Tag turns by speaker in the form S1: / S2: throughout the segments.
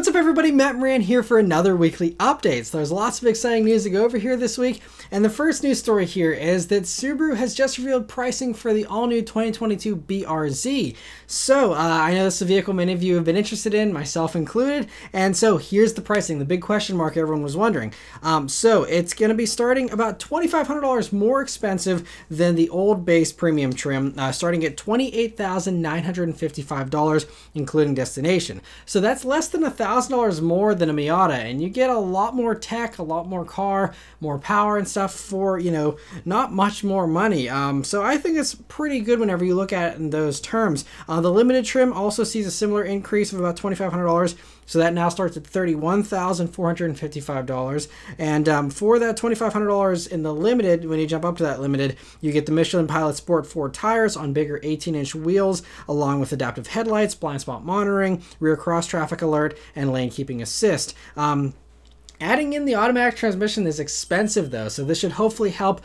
S1: What's up everybody, Matt Moran here for another weekly update. So there's lots of exciting news to go over here this week, and the first news story here is that Subaru has just revealed pricing for the all-new 2022 BRZ. So I know this is a vehicle many of you have been interested in, myself included, and so here's the pricing, the big question mark everyone was wondering. So it's going to be starting about $2,500 more expensive than the old base premium trim, starting at $28,955, including destination. So that's less than $1,000 more than a Miata, and you get a lot more tech, a lot more car, more power and stuff for, you know, not much more money. So I think it's pretty good whenever you look at it in those terms. The limited trim also sees a similar increase of about $2,500. So that now starts at $31,455. And for that $2,500 in the limited, when you jump up to that limited, you get the Michelin Pilot Sport 4 tires on bigger 18-inch wheels, along with adaptive headlights, blind spot monitoring, rear cross traffic alert, and lane keeping assist. Adding in the automatic transmission is expensive though, so this should hopefully help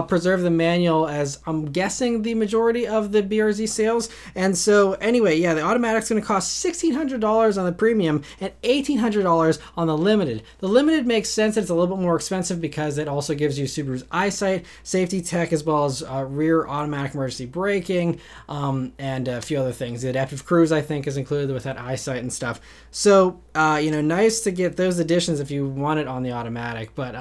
S1: preserve the manual, as I'm guessing the majority of the BRZ sales. And so anyway, yeah, the automatic's going to cost $1,600 on the premium and $1,800 on the limited. The limited makes sense that it's a little bit more expensive because it also gives you Subaru's EyeSight, safety tech, as well as rear automatic emergency braking, and a few other things. The adaptive cruise, I think, is included with that EyeSight and stuff. So, you know, nice to get those additions if you want it on the automatic, but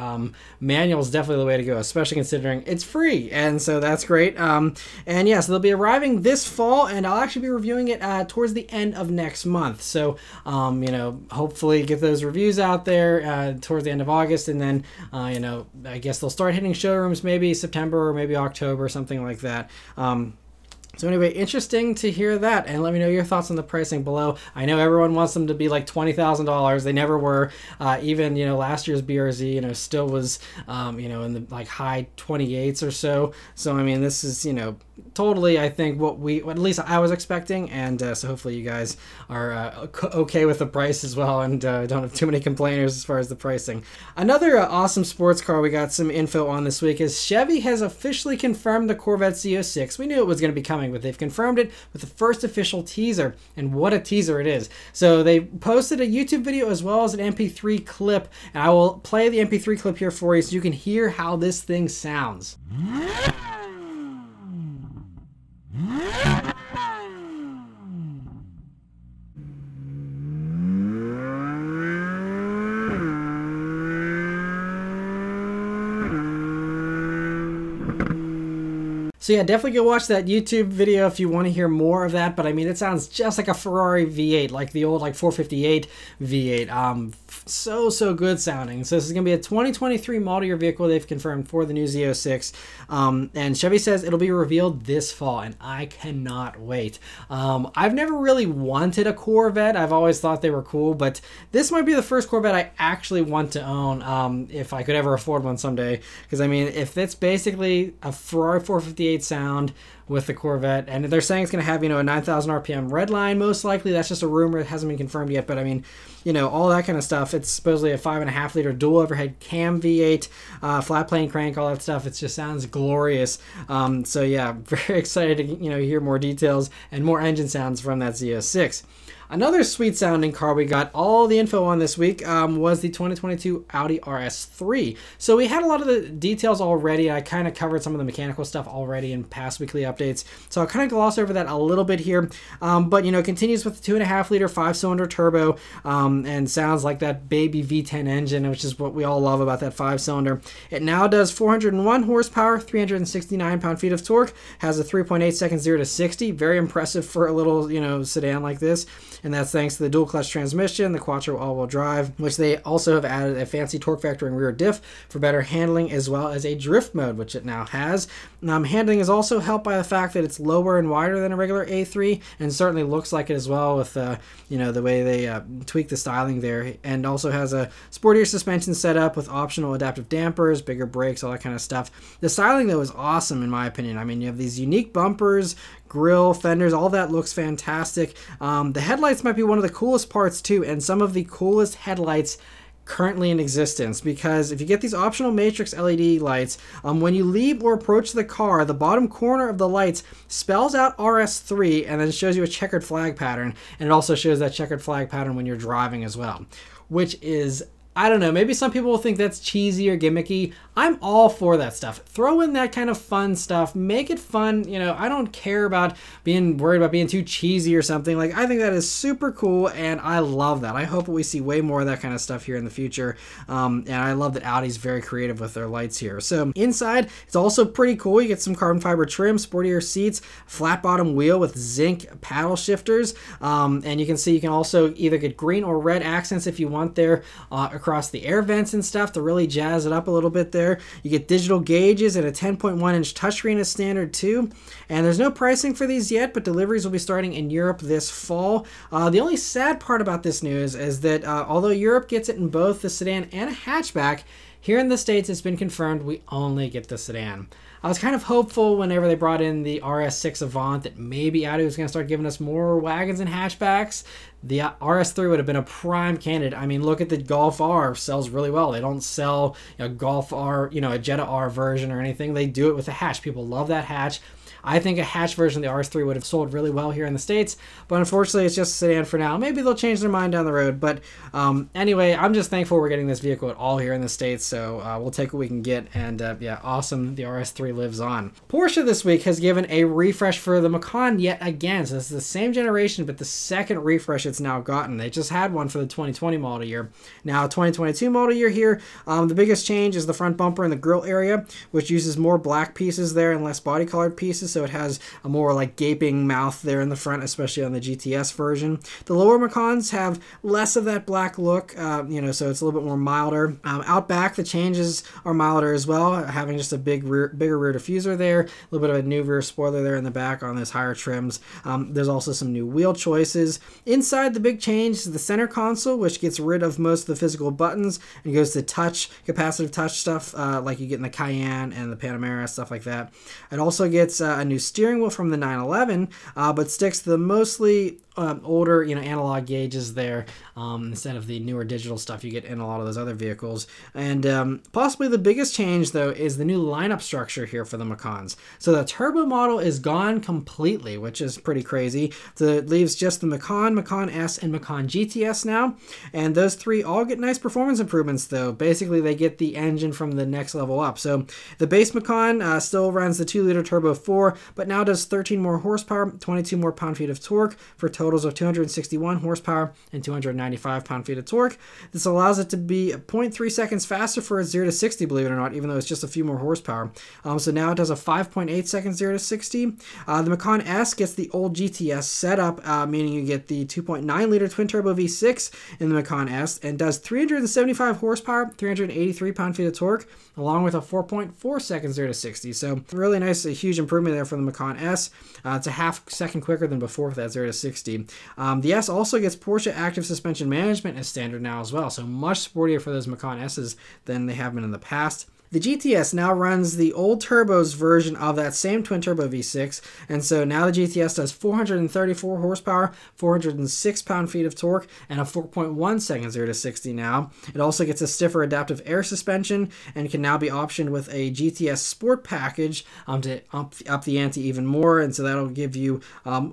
S1: manual is definitely the way to go, especially considering it's free, and so that's great. And yeah, so they'll be arriving this fall, and I'll actually be reviewing it towards the end of next month. So you know, hopefully get those reviews out there towards the end of August, and then you know, I guess they'll start hitting showrooms maybe September or maybe October, something like that. So anyway, interesting to hear that, and let me know your thoughts on the pricing below. I know everyone wants them to be like $20,000. They never were. Even, you know, last year's BRZ, you know, still was, you know, in the like high 28s or so. So I mean, this is, you know, totally, I think, what at least I was expecting, and so hopefully you guys are okay with the price as well, and don't have too many complainers as far as the pricing. Another awesome sports car we got some info on this week is Chevy has officially confirmed the Corvette Z06. We knew it was going to be coming, but they've confirmed it with the first official teaser, and what a teaser it is. So they posted a YouTube video as well as an MP3 clip, and I will play the MP3 clip here for you so you can hear how this thing sounds. So yeah, definitely go watch that YouTube video if you want to hear more of that. But I mean, it sounds just like a Ferrari V8, like the old like 458 V8. So good sounding. So this is going to be a 2023 model year vehicle they've confirmed for the new Z06. And Chevy says it'll be revealed this fall, and I cannot wait. I've never really wanted a Corvette. I've always thought they were cool, but this might be the first Corvette I actually want to own, if I could ever afford one someday. Because I mean, if it's basically a Ferrari 458 sound with the Corvette, and they're saying it's going to have, you know, a 9,000 RPM red line, most likely. That's just a rumor. It hasn't been confirmed yet, but I mean, you know, all that kind of stuff. It's supposedly a 5.5 liter dual overhead cam V8, flat plane crank, all that stuff. It just sounds glorious. So yeah, very excited to, you know, hear more details and more engine sounds from that Z06. Another sweet sounding car we got all the info on this week was the 2022 Audi RS3. So we had a lot of the details already. I kind of covered some of the mechanical stuff already in past weekly updates. So I'll kind of gloss over that a little bit here. But, you know, it continues with the 2.5 liter 5-cylinder turbo, and sounds like that baby V10 engine, which is what we all love about that 5-cylinder. It now does 401 horsepower, 369 pound-feet of torque, has a 3.8 second 0 to 60. Very impressive for a little, you know, sedan like this. And that's thanks to the dual clutch transmission, the quattro all-wheel drive, which they also have added a fancy torque factor and rear diff for better handling, as well as a drift mode, which it now has. Handling is also helped by the fact that it's lower and wider than a regular A3, and certainly looks like it as well with you know, the way they tweak the styling there, and also has a sportier suspension setup with optional adaptive dampers, bigger brakes, all that kind of stuff. The styling though is awesome in my opinion. I mean, you have these unique bumpers, grille, fenders, all that looks fantastic. The headlights might be one of the coolest parts too, and some of the coolest headlights currently in existence, because if you get these optional matrix LED lights, when you leave or approach the car, the bottom corner of the lights spells out RS3 and then shows you a checkered flag pattern, and it also shows that checkered flag pattern when you're driving as well, which is, I don't know, maybe some people will think that's cheesy or gimmicky. I'm all for that stuff. Throw in that kind of fun stuff. Make it fun. You know, I don't care about being worried about being too cheesy or something. Like, I think that is super cool, and I love that. I hope we see way more of that kind of stuff here in the future. And I love that Audi's very creative with their lights here. So inside, it's also pretty cool. You get some carbon fiber trim, sportier seats, flat bottom wheel with zinc paddle shifters. And you can see you can also either get green or red accents if you want there across the air vents and stuff to really jazz it up a little bit there. You get digital gauges and a 10.1-inch touchscreen as standard too. And there's no pricing for these yet, but deliveries will be starting in Europe this fall. The only sad part about this news is that although Europe gets it in both the sedan and a hatchback, here in the States it's been confirmed we only get the sedan. I was kind of hopeful whenever they brought in the RS6 Avant that maybe Audi was going to start giving us more wagons and hatchbacks. The RS3 would have been a prime candidate. I mean, look at the Golf R, sells really well. They don't sell a Golf R, you know, a Jetta R version or anything. They do it with a hatch. People love that hatch. I think a hatch version of the RS3 would have sold really well here in the States, but unfortunately it's just a sedan for now. Maybe they'll change their mind down the road, but anyway, I'm just thankful we're getting this vehicle at all here in the States, so we'll take what we can get, and yeah, awesome, the RS3 lives on. Porsche this week has given a refresh for the Macan yet again, so this is the same generation, but the second refresh it's now gotten. They just had one for the 2020 model year. Now, 2022 model year here, the biggest change is the front bumper and the grille area, which uses more black pieces there and less body colored pieces, so it has a more like gaping mouth there in the front, especially on the GTS version. The lower Macans have less of that black look, you know, so it's a little bit more milder. Out back, the changes are milder as well, having just a bigger rear diffuser there, a little bit of a new rear spoiler there in the back on those higher trims. There's also some new wheel choices. Inside, the big change is the center console, which gets rid of most of the physical buttons and goes to touch, capacitive touch stuff like you get in the Cayenne and the Panamera, stuff like that. It also gets a new steering wheel from the 911, but sticks to the mostly older, you know, analog gauges there instead of the newer digital stuff you get in a lot of those other vehicles. And possibly the biggest change, though, is the new lineup structure here for the Macans. So the turbo model is gone completely, which is pretty crazy. So it leaves just the Macan, Macan S, and Macan GTS now. And those three all get nice performance improvements, though. Basically, they get the engine from the next level up. So the base Macan still runs the 2-liter turbo 4, but now does 13 more horsepower, 22 more pound-feet of torque for totals of 261 horsepower and 295 pound-feet of torque. This allows it to be 0.3 seconds faster for a 0 to 60, believe it or not, even though it's just a few more horsepower. So now it does a 5.8 seconds 0 to 60. The Macan S gets the old GTS setup, meaning you get the 2.9-liter twin-turbo V6 in the Macan S, and does 375 horsepower, 383 pound-feet of torque, along with a 4.4 seconds 0 to 60. So really nice, a huge improvement there for the Macan S. It's a half second quicker than before for that 0 to 60. The S also gets Porsche Active Suspension Management as standard now as well, so much sportier for those Macan S's than they have been in the past. The GTS now runs the old turbos version of that same twin-turbo V6, and so now the GTS does 434 horsepower, 406 pound-feet of torque, and a 4.1 seconds 0 to 60 now. It also gets a stiffer adaptive air suspension and can now be optioned with a GTS Sport package to up the ante even more, and so that'll give you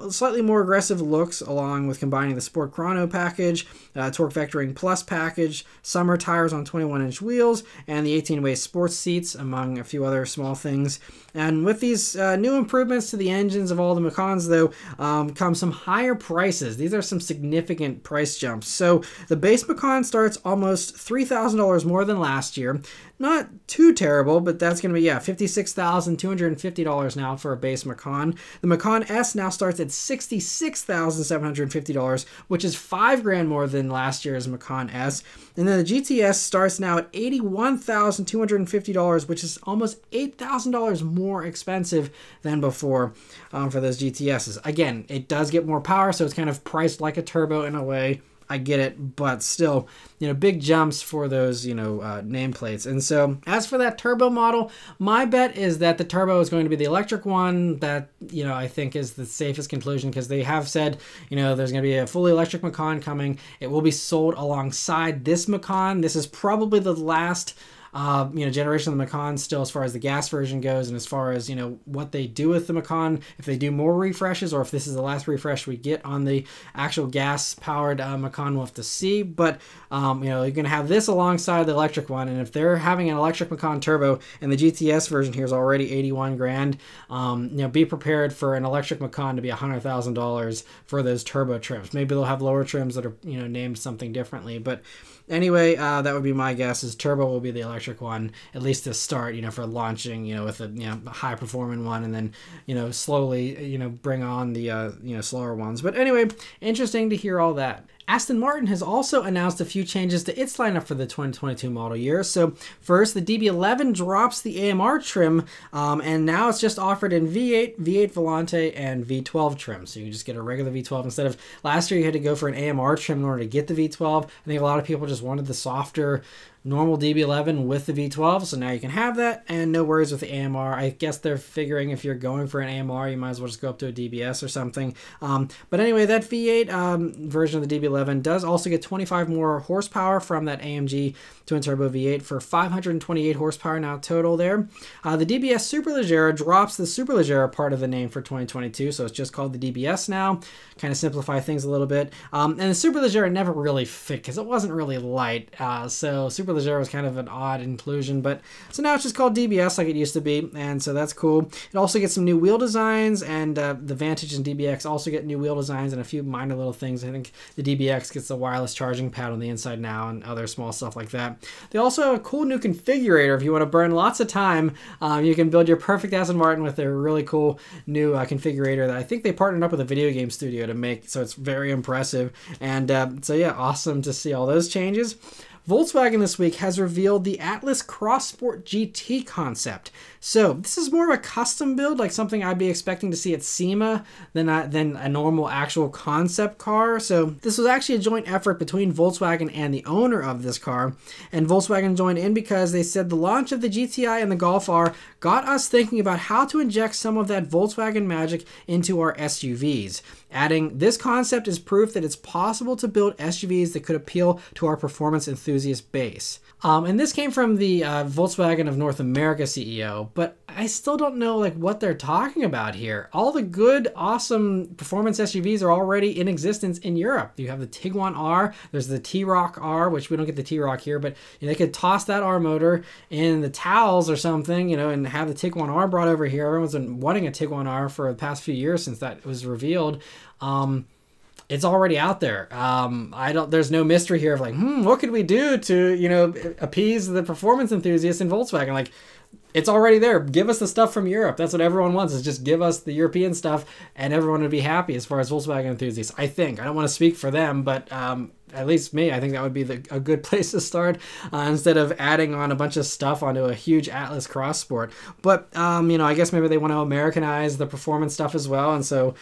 S1: slightly more aggressive looks, along with combining the Sport Chrono package, Torque Vectoring Plus package, summer tires on 21-inch wheels, and the 18-way Sport seats, among a few other small things. And with these new improvements to the engines of all the Macans, though, come some higher prices. These are some significant price jumps. So the base Macan starts almost $3,000 more than last year. Not too terrible, but that's going to be, yeah, $56,250 now for a base Macan. The Macan S now starts at $66,750, which is $5,000 more than last year's Macan S. And then the GTS starts now at $81,250, which is almost $8,000 more expensive than before for those GTSs. Again, it does get more power, so it's kind of priced like a turbo in a way. I get it, but still, you know, big jumps for those, you know, nameplates. And so as for that turbo model, my bet is that the turbo is going to be the electric one. That, you know, I think is the safest conclusion, because they have said, you know, there's going to be a fully electric Macan coming. It will be sold alongside this Macan. This is probably the last you know, generation of the Macan still, as far as the gas version goes, and as far as, you know, what they do with the Macan, if they do more refreshes, or if this is the last refresh we get on the actual gas-powered Macan, we'll have to see. But, you know, you're going to have this alongside the electric one, and if they're having an electric Macan turbo, and the GTS version here is already 81 grand, you know, be prepared for an electric Macan to be $100,000 for those turbo trims. Maybe they'll have lower trims that are, you know, named something differently, but anyway, that would be my guess, is turbo will be the electric one, at least to start, you know, for launching, you know, with a, you know, high performing one, and then, you know, slowly, you know, bring on the, you know, slower ones. But anyway, interesting to hear all that. Aston Martin has also announced a few changes to its lineup for the 2022 model year. So first, the DB11 drops the AMR trim, and now it's just offered in V8, V8 Volante, and V12 trim. So you just get a regular V12 instead of last year you had to go for an AMR trim in order to get the V12. I think a lot of people just wanted the softer normal DB11 with the V12, so now you can have that, and no worries with the AMR. I guess they're figuring if you're going for an AMR, you might as well just go up to a DBS or something. But anyway, that V8 version of the DB11 does also get 25 more horsepower from that AMG twin turbo V8 for 528 horsepower now total there. The DBS Superleggera drops the Superleggera part of the name for 2022, so it's just called the DBS now. Kind of simplify things a little bit. And the Superleggera never really fit because it wasn't really light, so Superleggera was kind of an odd inclusion, but so now it's just called DBS like it used to be, and so that's cool. It also gets some new wheel designs, and the Vantage and DBX also get new wheel designs and a few minor little things. I think the DBX gets the wireless charging pad on the inside now and other small stuff like that. They also have a cool new configurator. If you want to burn lots of time, you can build your perfect Aston Martin with their really cool new configurator that I think they partnered up with a video game studio to make, so it's very impressive. And so yeah, awesome to see all those changes. Volkswagen this week has revealed the Atlas Cross Sport GT concept. So this is more of a custom build, like something I'd be expecting to see at SEMA than a normal actual concept car. So this was actually a joint effort between Volkswagen and the owner of this car. And Volkswagen joined in because they said the launch of the GTI and the Golf R got us thinking about how to inject some of that Volkswagen magic into our SUVs. Adding, this concept is proof that it's possible to build SUVs that could appeal to our performance enthusiast base. And this came from the Volkswagen of North America CEO, but I still don't know like what they're talking about here. All the good, awesome performance SUVs are already in existence in Europe. You have the Tiguan R, there's the T-Roc R, which we don't get the T-Roc here, but you know, they could toss that R motor in the Towels or something, you know, and have the Tiguan R brought over here. Everyone's been wanting a Tiguan R for the past few years since that was revealed. It's already out there. There's no mystery here of like, what could we do to, you know, appease the performance enthusiasts in Volkswagen? Like, it's already there. Give us the stuff from Europe. That's what everyone wants, is just give us the European stuff and everyone would be happy as far as Volkswagen enthusiasts. I think. I don't want to speak for them, but at least me, I think that would be a good place to start instead of adding on a bunch of stuff onto a huge Atlas Cross Sport. But, you know, I guess maybe they want to Americanize the performance stuff as well, and so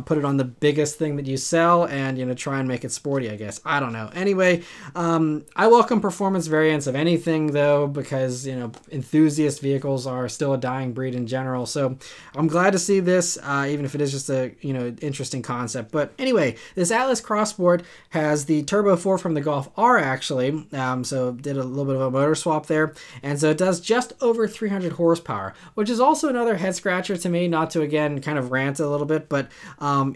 S1: put it on the biggest thing that you sell and, you know, try and make it sporty, I guess. I don't know. Anyway, I welcome performance variants of anything, though, because, you know, enthusiast vehicles are still a dying breed in general. So I'm glad to see this, even if it is just a, you know, interesting concept. But anyway, this Atlas Cross Sport has the Turbo 4 from the Golf R, actually, so did a little bit of a motor swap there, and so it does just over 300 horsepower, which is also another head scratcher to me, not to again kind of rant a little bit, but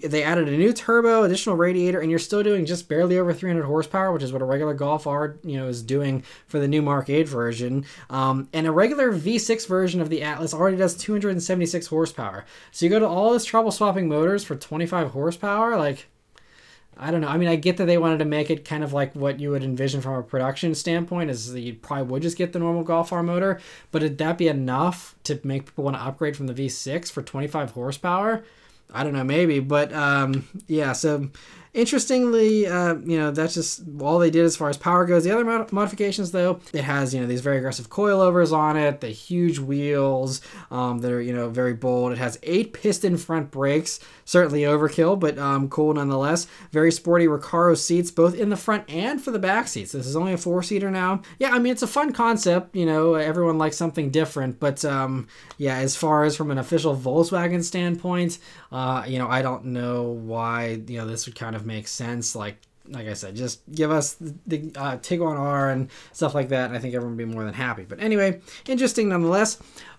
S1: they added a new turbo, additional radiator, and you're still doing just barely over 300 horsepower, which is what a regular Golf R, you know, is doing for the new Mark 8 version, and a regular V6 version of the Atlas already does 276 horsepower, so you go to all this trouble swapping motors for 25 horsepower, like, I don't know. I mean, I get that they wanted to make it kind of like what you would envision from a production standpoint, is that you probably would just get the normal Golf R motor, but would that be enough to make people want to upgrade from the V6 for 25 horsepower? I don't know, maybe, but yeah, so interestingly, that's just all they did as far as power goes. The other modifications, though, it has, these very aggressive coilovers on it, the huge wheels that are, very bold. It has 8 piston front brakes, certainly overkill, but cool nonetheless. Very sporty Recaro seats, both in the front and for the back seats. This is only a 4-seater now. Yeah, I mean, it's a fun concept. Everyone likes something different, but yeah, as far as from an official Volkswagen standpoint, I don't know why, this would kind of make sense. Like I said, just give us the Tiguan R and stuff like that, and I think everyone would be more than happy. But anyway, interesting nonetheless.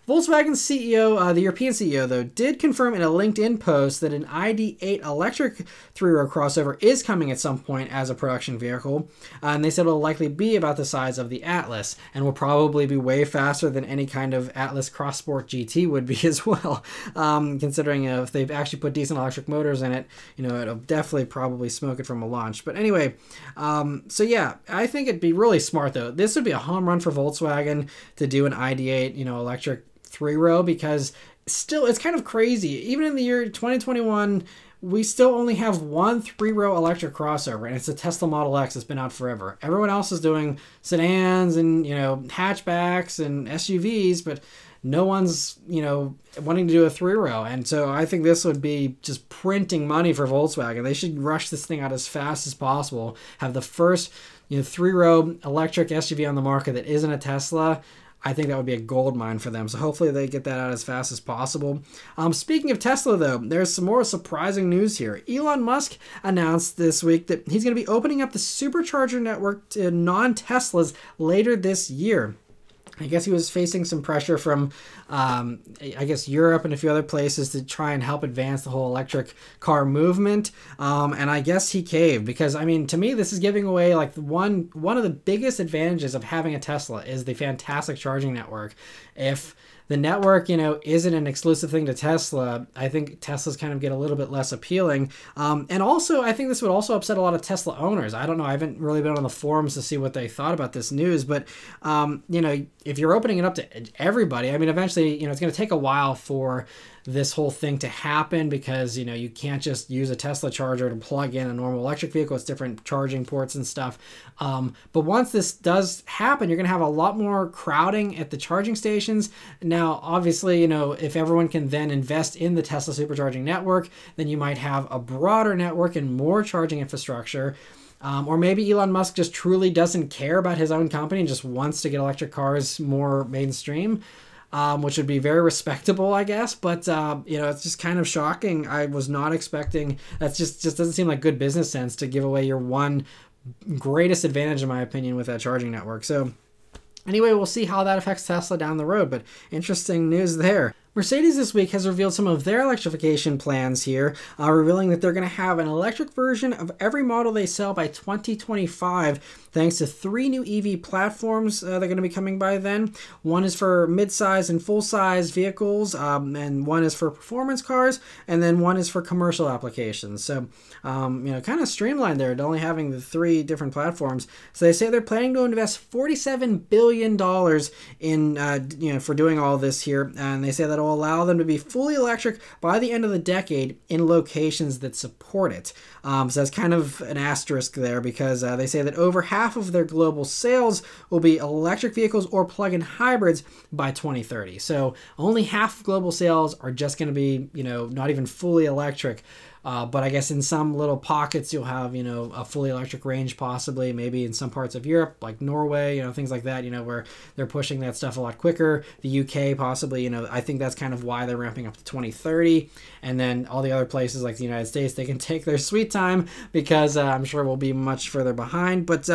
S1: Volkswagen's CEO, the European CEO, though, did confirm in a LinkedIn post that an ID.8 electric 3-row crossover is coming at some point as a production vehicle. And they said it'll likely be about the size of the Atlas and will probably be way faster than any kind of Atlas Cross Sport GT would be as well. Considering if they've actually put decent electric motors in it, it'll definitely probably smoke it from a launch. But anyway, so yeah, I think it'd be really smart, though. This would be a home run for Volkswagen to do an ID.8, electric 3-row, because still it's kind of crazy. Even in the year 2021, we still only have one 3-row electric crossover, and it's a Tesla Model X that's been out forever. Everyone else is doing sedans and hatchbacks and SUVs, but no one's wanting to do a 3-row. And so I think this would be just printing money for Volkswagen. They should rush this thing out as fast as possible, have the first 3-row electric SUV on the market that isn't a Tesla. I think that would be a gold mine for them. So hopefully they get that out as fast as possible. Speaking of Tesla, though, there's some more surprising news here. Elon Musk announced this week that he's going to be opening up the Supercharger network to non-Teslas later this year. I guess he was facing some pressure from, Europe and a few other places to try and help advance the whole electric car movement. And I guess he caved because, to me, this is giving away like one of the biggest advantages of having a Tesla is the fantastic charging network. If the network, isn't an exclusive thing to Tesla, I think Teslas kind of get a little bit less appealing. And also, I think this would also upset a lot of Tesla owners. I don't know. I haven't really been on the forums to see what they thought about this news. But, if you're opening it up to everybody, eventually, it's going to take a while for this whole thing to happen because, you can't just use a Tesla charger to plug in a normal electric vehicle. It's different charging ports and stuff. But once this does happen, you're going to have a lot more crowding at the charging stations. Now, obviously, if everyone can then invest in the Tesla supercharging network, then you might have a broader network and more charging infrastructure. Or maybe Elon Musk just truly doesn't care about his own company and just wants to get electric cars more mainstream. Which would be very respectable, I guess. But, it's just kind of shocking. I was not expecting, that just doesn't seem like good business sense to give away your one greatest advantage, in my opinion, with that charging network. So anyway, we'll see how that affects Tesla down the road, but interesting news there. Mercedes this week has revealed some of their electrification plans here, revealing that they're going to have an electric version of every model they sell by 2025, thanks to 3 new EV platforms that are going to be coming by then. One is for mid-size and full-size vehicles, and one is for performance cars, and then one is for commercial applications. So, kind of streamlined there, only having the 3 different platforms. So they say they're planning to invest $47 billion in, for doing all this here, and they say that will allow them to be fully electric by the end of the decade in locations that support it. So that's kind of an asterisk there because they say that over half of their global sales will be electric vehicles or plug-in hybrids by 2030. So only half of global sales are just going to be, not even fully electric. But I guess in some little pockets you'll have, a fully electric range possibly, maybe in some parts of Europe, like Norway, things like that, where they're pushing that stuff a lot quicker. The UK possibly, I think that's kind of why they're ramping up to 2030. And then all the other places like the United States, they can take their sweet time because I'm sure we'll be much further behind. But,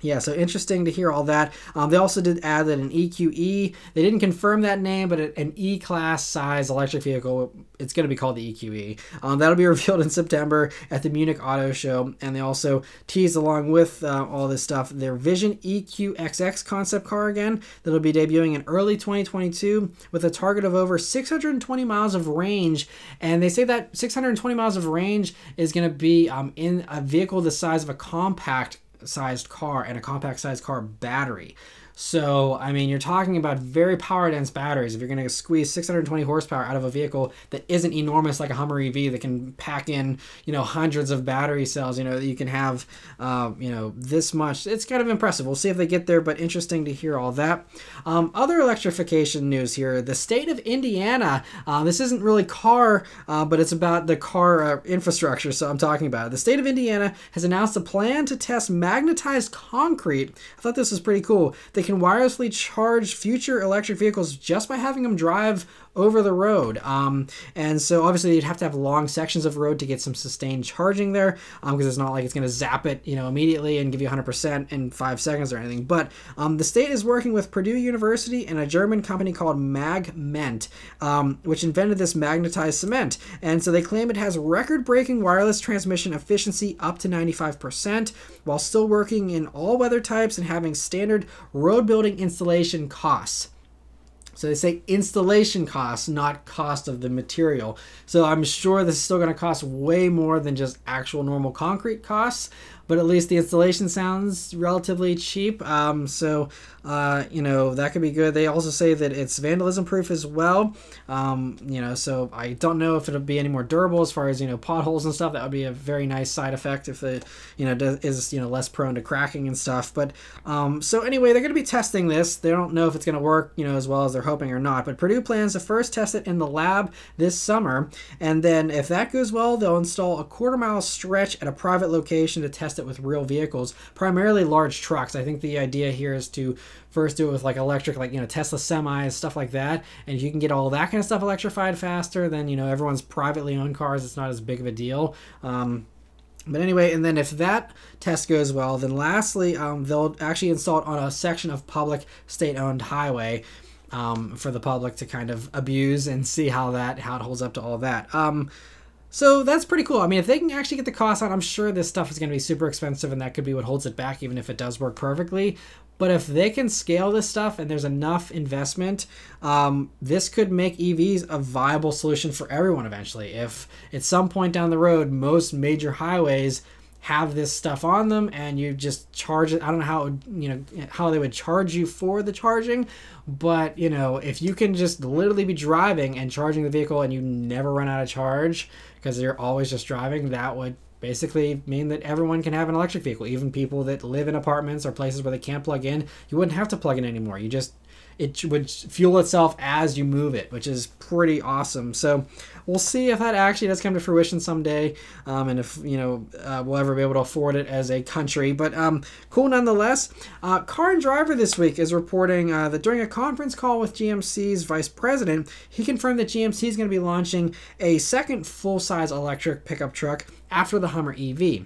S1: yeah, so interesting to hear all that. They also did add that an EQE, they didn't confirm that name, but an E-Class size electric vehicle, it's going to be called the EQE. That'll be revealed in September at the Munich Auto Show. And they also teased along with all this stuff their Vision EQXX concept car again that'll be debuting in early 2022 with a target of over 620 miles of range. And they say that 620 miles of range is going to be in a vehicle the size of a compact sized car and a compact sized car battery. So, I mean, you're talking about very power dense batteries. If you're going to squeeze 620 horsepower out of a vehicle that isn't enormous like a Hummer EV that can pack in, hundreds of battery cells, that you can have, this much, it's kind of impressive. We'll see if they get there, but interesting to hear all that. Other electrification news here. The state of Indiana, this isn't really car, but it's about the car infrastructure, so I'm talking about it. The state of Indiana has announced a plan to test magnetized concrete. I thought this was pretty cool. They can wirelessly charge future electric vehicles just by having them drive over the road. And so obviously you'd have to have long sections of road to get some sustained charging there, because it's not like it's going to zap it, immediately and give you 100% in 5 seconds or anything. But the state is working with Purdue University and a German company called Magment, which invented this magnetized cement. And so they claim it has record-breaking wireless transmission efficiency up to 95%, while still working in all weather types and having standard road building installation costs. So they say installation costs, not cost of the material. So I'm sure this is still going to cost way more than just actual normal concrete costs, but at least the installation sounds relatively cheap. So that could be good. They also say that it's vandalism proof as well. So I don't know if it'll be any more durable as far as, potholes and stuff. That would be a very nice side effect if it, is, less prone to cracking and stuff. But, so anyway, they're going to be testing this. They don't know if it's going to work, as well as they're hoping or not. But Purdue plans to first test it in the lab this summer. And then if that goes well, they'll install a quarter-mile stretch at a private location to test it with real vehicles, primarily large trucks. I think the idea here is to first do it with like electric, like, Tesla semis, stuff like that. And if you can get all that kind of stuff electrified faster, then, everyone's privately owned cars, it's not as big of a deal. But anyway, and then if that test goes well, then lastly, they'll actually install it on a section of public state-owned highway for the public to kind of abuse and see how it holds up to all that. So that's pretty cool. I mean, if they can actually get the cost out, I'm sure this stuff is going to be super expensive, and that could be what holds it back, even if it does work perfectly. But if they can scale this stuff and there's enough investment, this could make EVs a viable solution for everyone eventually. If at some point down the road, most major highways have this stuff on them and you just charge it. I don't know how they would charge you for the charging, but if you can just literally be driving and charging the vehicle and you never run out of charge because you're always just driving, that would basically mean that everyone can have an electric vehicle. Even people that live in apartments or places where they can't plug in, you wouldn't have to plug in anymore. It would fuel itself as you move it, which is pretty awesome. So we'll see if that actually does come to fruition someday, and if we'll ever be able to afford it as a country. But cool nonetheless. Car and Driver this week is reporting that during a conference call with GMC's vice president, he confirmed that GMC is going to be launching a second full-size electric pickup truck after the Hummer EV.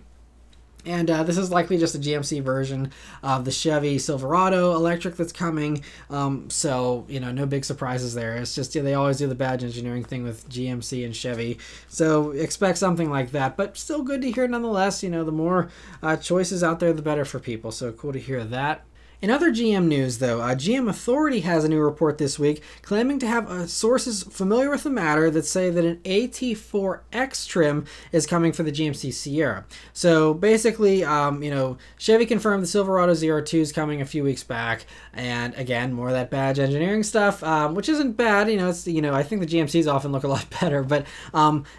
S1: And this is likely just a GMC version of the Chevy Silverado electric that's coming. So, no big surprises there. It's just, they always do the badge engineering thing with GMC and Chevy. So expect something like that. But still good to hear nonetheless. The more choices out there, the better for people. So cool to hear that. In other GM news, though, GM Authority has a new report this week claiming to have sources familiar with the matter that say that an AT4X trim is coming for the GMC Sierra. So basically, Chevy confirmed the Silverado Z02 is coming a few weeks back, and again, more of that badge engineering stuff, which isn't bad. It's I think the GMCs often look a lot better, but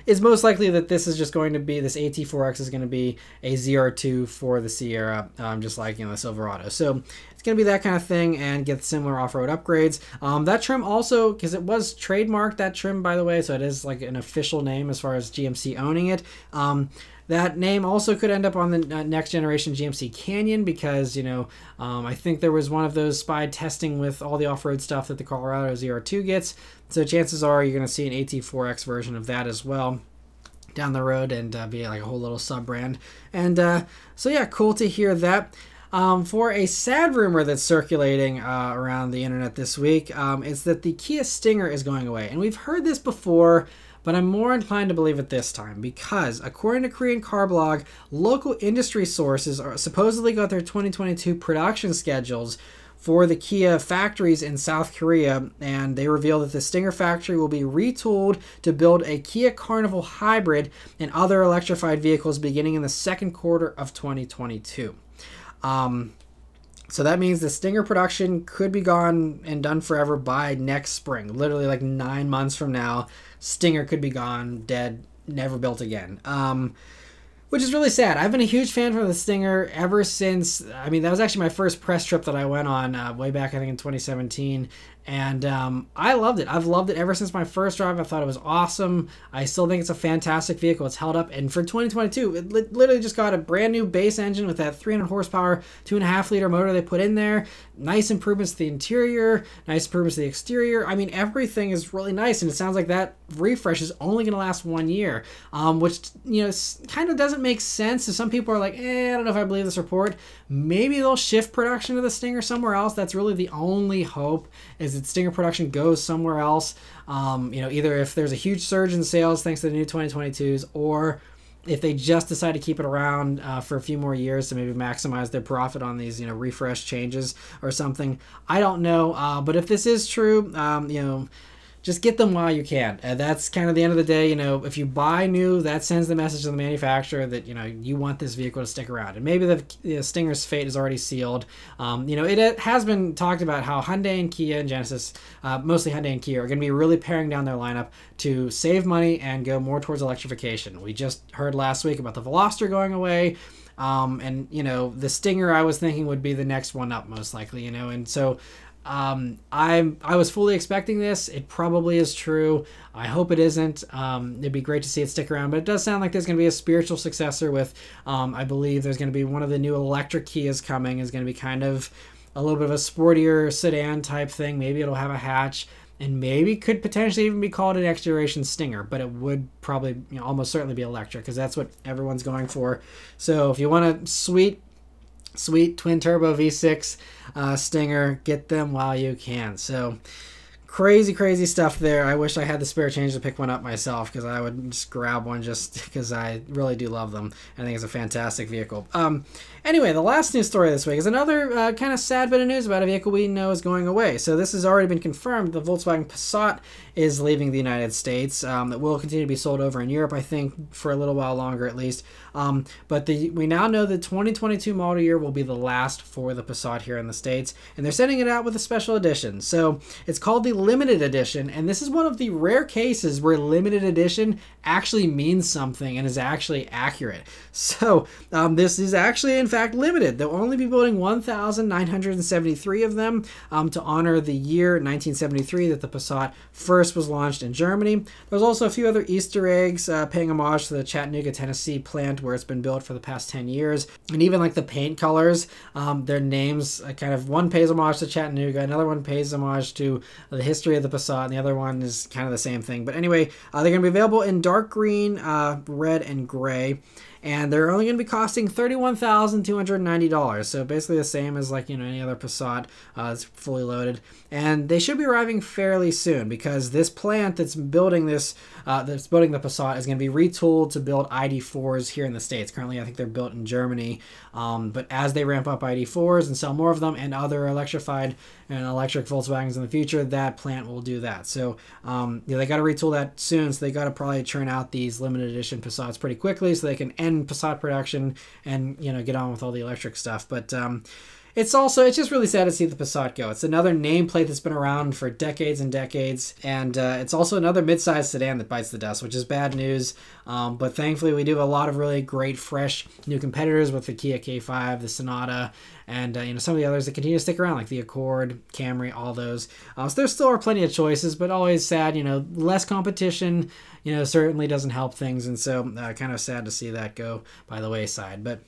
S1: it's most likely that this is just going to be this AT4X is going to be a Z02 for the Sierra, just like the Silverado. So it's going to be that kind of thing and get similar off-road upgrades. That trim also, because it was trademarked, that trim, by the way, so it is like an official name as far as GMC owning it. That name also could end up on the next generation GMC Canyon because, I think there was one of those spied testing with all the off-road stuff that the Colorado ZR2 gets. So chances are you're going to see an AT4X version of that as well down the road and be like a whole little sub-brand. And so yeah, cool to hear that. For a sad rumor that's circulating around the internet this week, is that the Kia Stinger is going away. And we've heard this before, but I'm more inclined to believe it this time because, according to Korean car blog, local industry sources are supposedly got their 2022 production schedules for the Kia factories in South Korea, and they reveal that the Stinger factory will be retooled to build a Kia Carnival hybrid and other electrified vehicles beginning in the second quarter of 2022. So So that means the Stinger production could be gone and done forever by next spring. Literally like 9 months from now, Stinger could be gone, dead, never built again. Which is really sad. I've been a huge fan for the Stinger ever since, I mean, that was actually my first press trip that I went on way back, I think, in 2017. And I loved it. I've loved it ever since my first drive. I thought it was awesome. I still think it's a fantastic vehicle. It's held up. And for 2022, it literally just got a brand new base engine with that 300 horsepower, 2.5-liter motor they put in there. Nice improvements to the interior, nice improvements to the exterior. I mean, everything is really nice. And it sounds like that refresh is only going to last 1 year, which, you know, kind of doesn't make sense. So some people are like, I don't know if I believe this report. Maybe they'll shift production of the Stinger somewhere else. That's really the only hope, is that Stinger production goes somewhere else. You know, either if there's a huge surge in sales thanks to the new 2022s, or if they just decide to keep it around for a few more years to maybe maximize their profit on these, you know, refresh changes or something. I don't know. But if this is true, you know, just get them while you can. That's kind of the end of the day. You know, if you buy new, that sends the message to the manufacturer that, you know, you want this vehicle to stick around. And maybe the Stinger's fate is already sealed. You know, it has been talked about how Hyundai and Kia and Genesis, mostly Hyundai and Kia, are going to be really paring down their lineup to save money and go more towards electrification. We just heard last week about the Veloster going away. And, you know, the Stinger, I was thinking, would be the next one up most likely, you know. And so I was fully expecting this. It probably is true. I hope it isn't. It'd be great to see it stick around, but it does sound like there's going to be a spiritual successor with, I believe there's going to be one of the new electric Kias coming, is going to be kind of a little bit of a sportier sedan type thing. Maybe it'll have a hatch, and maybe could potentially even be called an next generation Stinger, but it would probably, you know, almost certainly be electric, because that's what everyone's going for. So if you want a sweet twin turbo V6 Stinger, get them while you can. So crazy stuff there. I wish I had the spare change to pick one up myself, because I would just grab one just because I really do love them. I think it's a fantastic vehicle. Anyway, the last news story this week is another kind of sad bit of news about a vehicle we know is going away. So this has already been confirmed. The Volkswagen Passat is leaving the United States. It will continue to be sold over in Europe, I think, for a little while longer at least. But we now know the 2022 model year will be the last for the Passat here in the States, and they're sending it out with a special edition. So it's called the Limited Edition, and this is one of the rare cases where limited edition actually means something and is actually accurate. So this is actually, in fact, limited. They'll only be building 1,973 of them to honor the year 1973 that the Passat first was launched in Germany. There's also a few other Easter eggs paying homage to the Chattanooga, Tennessee plant where it's been built for the past 10 years. And even like the paint colors, their names, kind of, one pays homage to Chattanooga, another one pays homage to the history of the Passat, and the other one is kind of the same thing. But anyway, they're going to be available in dark green, red, and gray. And they're only going to be costing $31,290. So basically the same as, like, you know, any other Passat. It's fully loaded. And they should be arriving fairly soon, because this plant that's building this, that's building the Passat, is going to be retooled to build ID4s here in the States. Currently, I think they're built in Germany. But as they ramp up ID4s and sell more of them and other electrified and electric Volkswagens in the future, that plant will do that. So yeah, they got to retool that soon. So they got to probably churn out these limited edition Passats pretty quickly so they can end Passat production and, you know, get on with all the electric stuff. But it's just really sad to see the Passat go. It's another nameplate that's been around for decades and decades, and it's also another mid-sized sedan that bites the dust, which is bad news. But thankfully, we do have a lot of really great, fresh new competitors with the Kia K5, the Sonata, and you know, some of the others that continue to stick around, like the Accord, Camry, all those. So there still are plenty of choices, but always sad. You know, less competition, you know, certainly doesn't help things, and so kind of sad to see that go by the wayside. But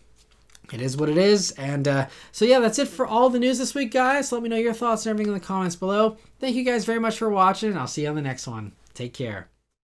S1: it is what it is. And so yeah, that's it for all the news this week, guys. Let me know your thoughts and everything in the comments below. Thank you guys very much for watching. I'll see you on the next one. Take care.